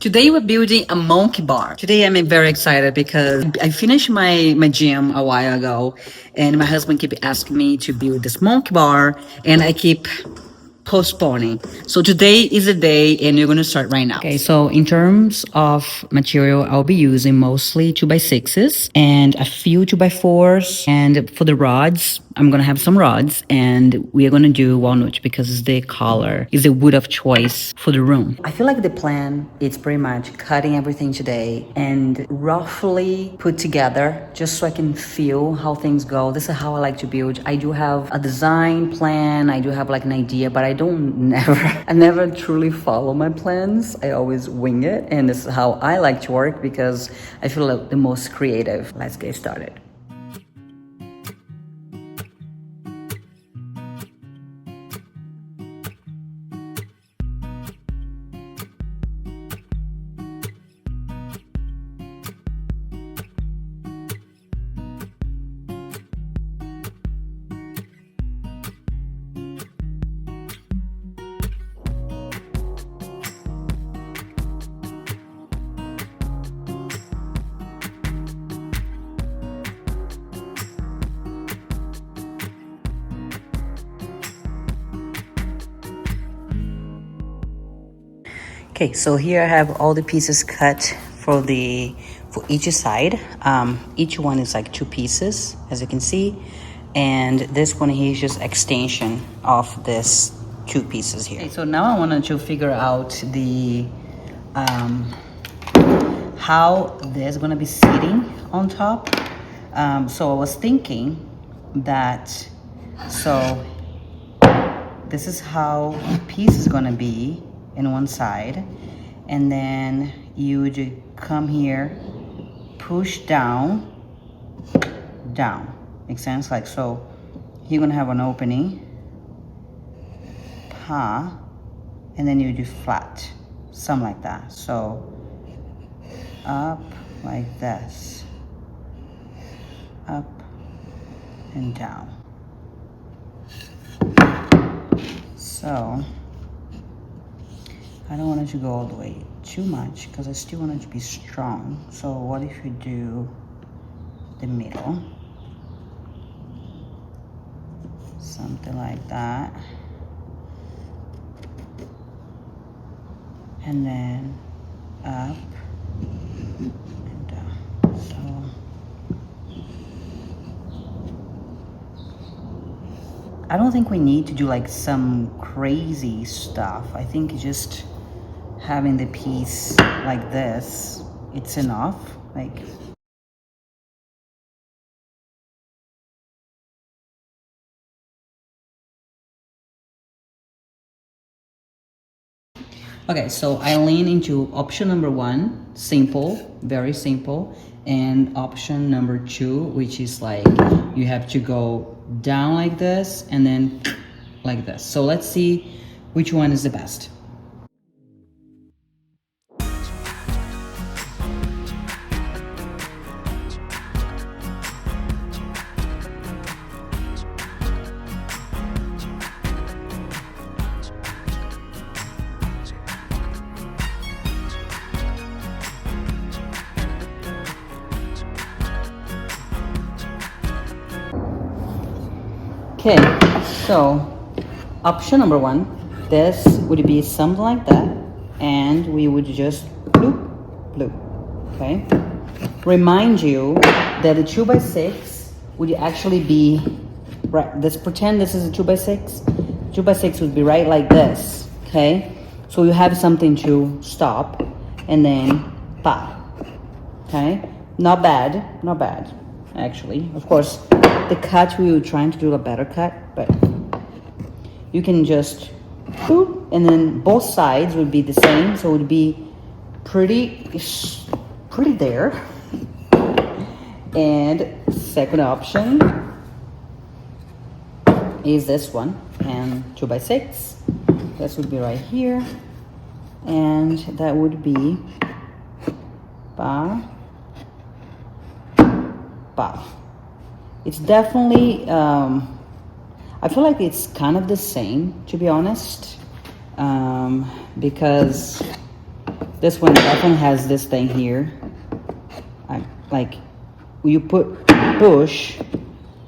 Today we're building a monkey bar. Today I'm very excited because I finished my gym a while ago and my husband keep asking me to build this monkey bar and I keep postponing. So today is the day and we're going to start right now. Okay, so in terms of material, I'll be using mostly 2x6s and a few 2x4s. And for the rods, I'm going to have some rods and we are going to do walnut because it's the color, is the wood of choice for the room. I feel like the plan is pretty much cutting everything today and roughly put together just so I can feel how things go. This is how I like to build. I do have a design plan. I do have like an idea, but I never truly follow my plans. I always wing it. And this is how I like to work because I feel like the most creative. Let's get started. Okay, so here I have all the pieces cut for each side. Each one is like 2 pieces, as you can see, and this one here is just extension of this 2 pieces here. Okay, so now I wanted to figure out the how this is gonna be sitting on top. So I was thinking that this is how the piece is gonna be in one side, and then you would come here, push down, makes sense? Like so, you're gonna have an opening, and then you do flat, something like that. So up like this, up and down. So I don't want it to go all the way too much because I still want it to be strong. So what if you do the middle? Something like that. And then up and down. So I don't think we need to do like some crazy stuff. I think just having the piece like this, it's enough. Like, okay, so I lean into option number 1, simple, very simple, and option number 2, which is like you have to go down like this and then like this. So let's see which one is the best. Okay, so option number 1, this would be something like that, and we would just bloop, bloop, okay? Remind you that the 2x6 would actually be, right, let's pretend this is a 2x6. 2x6 would be right like this, okay? So you have something to stop, and then pa, okay? Not bad, actually. Of course, the cut, we were trying to do a better cut, but you can just boop, and then both sides would be the same, so it would be pretty there. And second option is this one, and 2x6. This would be right here, and that would be ba, ba. It's definitely, I feel like it's kind of the same, to be honest, because This one definitely has this thing here. Like, when you push,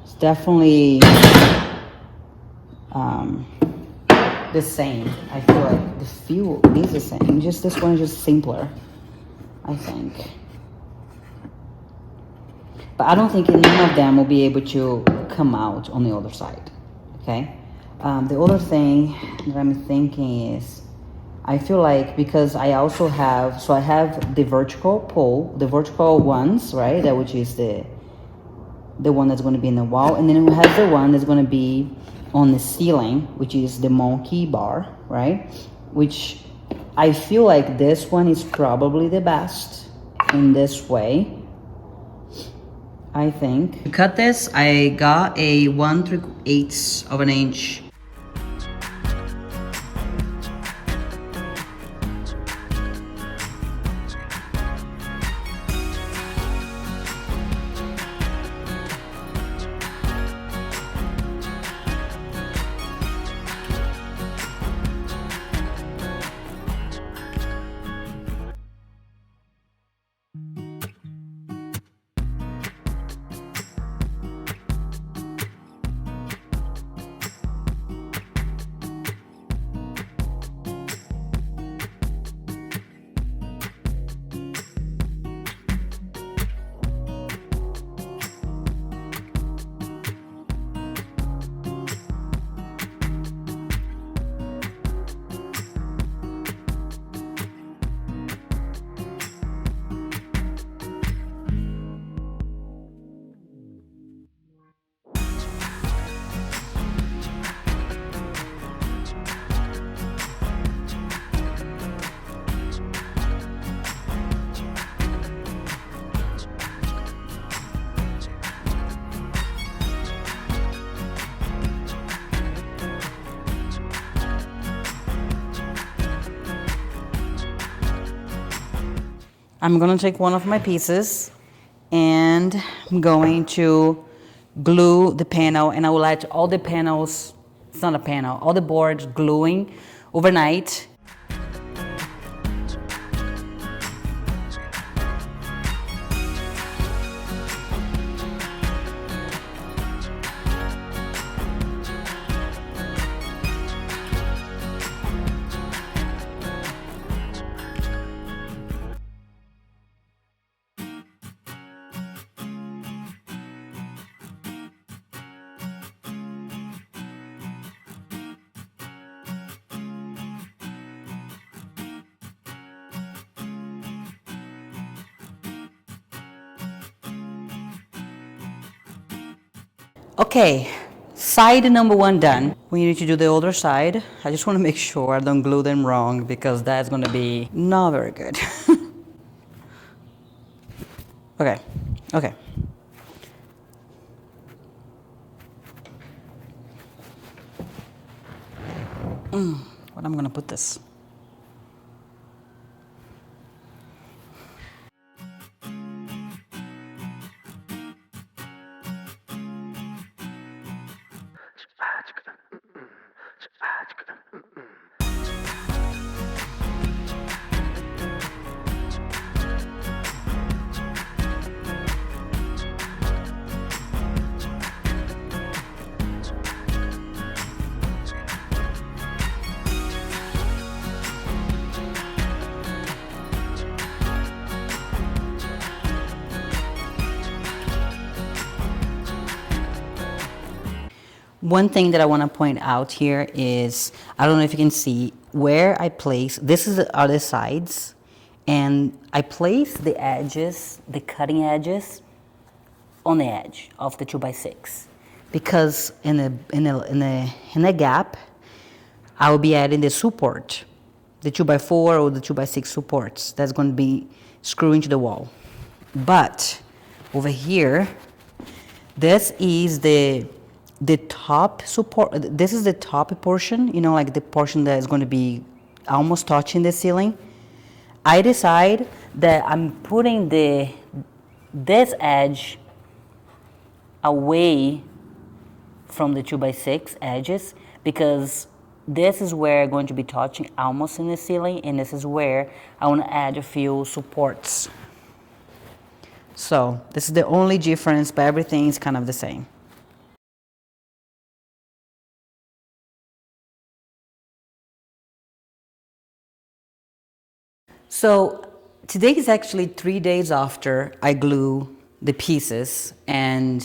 it's definitely the same. I feel like the feel is the same. Just this one is just simpler, I think. But I don't think none of them will be able to come out on the other side. Okay. The other thing that I'm thinking is, I feel like because I also have, so I have the vertical pole, the vertical ones, right? That which is the one that's going to be in the wall, and then we have the one that's going to be on the ceiling, which is the monkey bar, right? Which I feel like this one is probably the best in this way, I think. To cut this, I got a 1/3 of an inch. I'm gonna take one of my pieces and I'm going to glue the panel, and I will let all the panels, it's not a panel, all the boards gluing overnight. Okay, side number 1 done. We need to do the other side. I just want to make sure I don't glue them wrong, because that's going to be not very good. Okay, okay. What I'm going to put this? One thing that I want to point out here is, I don't know if you can see where I place, this is the other sides, and I place the edges, the cutting edges, on the edge of the 2x6, because in the gap, I will be adding the support, the 2x4 or the 2x6 supports that's going to be screwing to the wall. But over here, this is the top support. This is the top portion, you know, like the portion that is going to be almost touching the ceiling. I decide that I'm putting this edge away from the 2x6 edges, because This is where I'm going to be touching almost in the ceiling, and this is where I want to add a few supports. So this is the only difference, but everything is kind of the same. So today is actually 3 days after I glue the pieces, and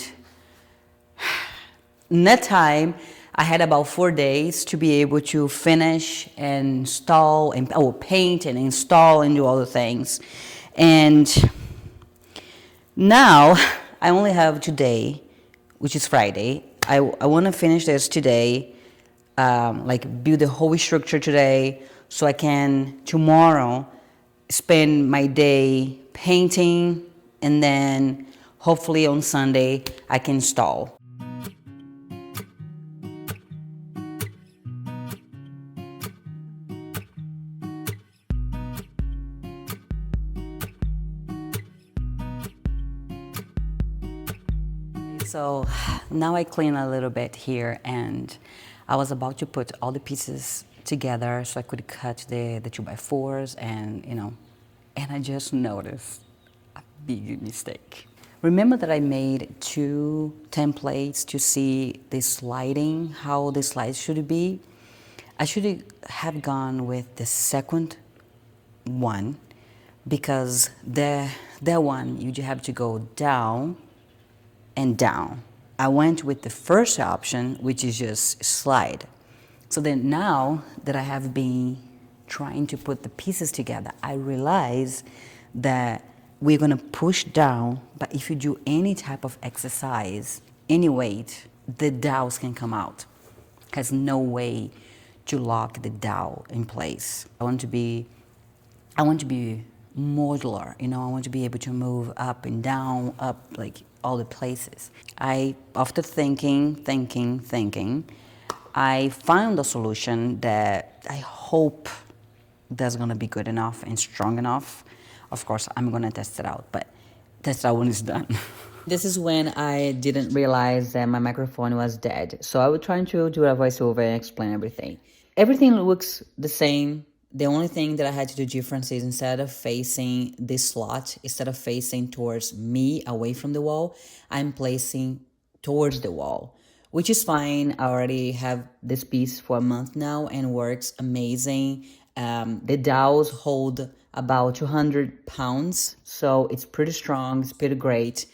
in that time I had about 4 days to be able to finish and install and paint and install and do all the things. And now I only have today, which is Friday. I want to finish this today, like build the whole structure today, so I can tomorrow spend my day painting, and then hopefully on Sunday I can install. So now I clean a little bit here, and I was about to put all the pieces together so I could cut the 2x4s, and and I just noticed a big mistake. Remember that I made 2 templates to see the sliding, how the slides should be? I should have gone with the second one, because that one you have to go down and down. I went with the first option, which is just slide. So then now that I have been trying to put the pieces together, I realize that we're gonna push down, but if you do any type of exercise, any weight, the dowels can come out. There's no way to lock the dowel in place. I want to be modular, I want to be able to move up and down, up, like all the places. After thinking, I found a solution that I hope that's gonna be good enough and strong enough. Of course, I'm gonna test it out, but test it out when it's done. This is when I didn't realize that my microphone was dead. So I was trying to do a voiceover and explain everything. Everything looks the same. The only thing that I had to do different is, instead of facing this slot, instead of facing towards me away from the wall, I'm placing towards the wall, which is fine. I already have this piece for a month now and works amazing. The dowels hold about 200 pounds, so it's pretty strong, it's pretty great.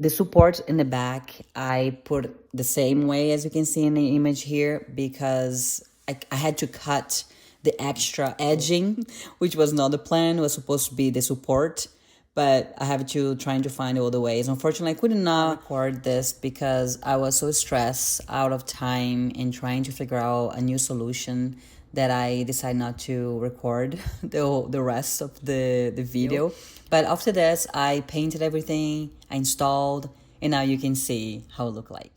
The support in the back, I put the same way as you can see in the image here, because I had to cut the extra edging, which was not the plan. It was supposed to be the support, but I have to trying to find all the ways. Unfortunately, I could not record this because I was so stressed, out of time, and trying to figure out a new solution, that I decided not to record the rest of the video. But after this, I painted everything, I installed, and now you can see how it looked like.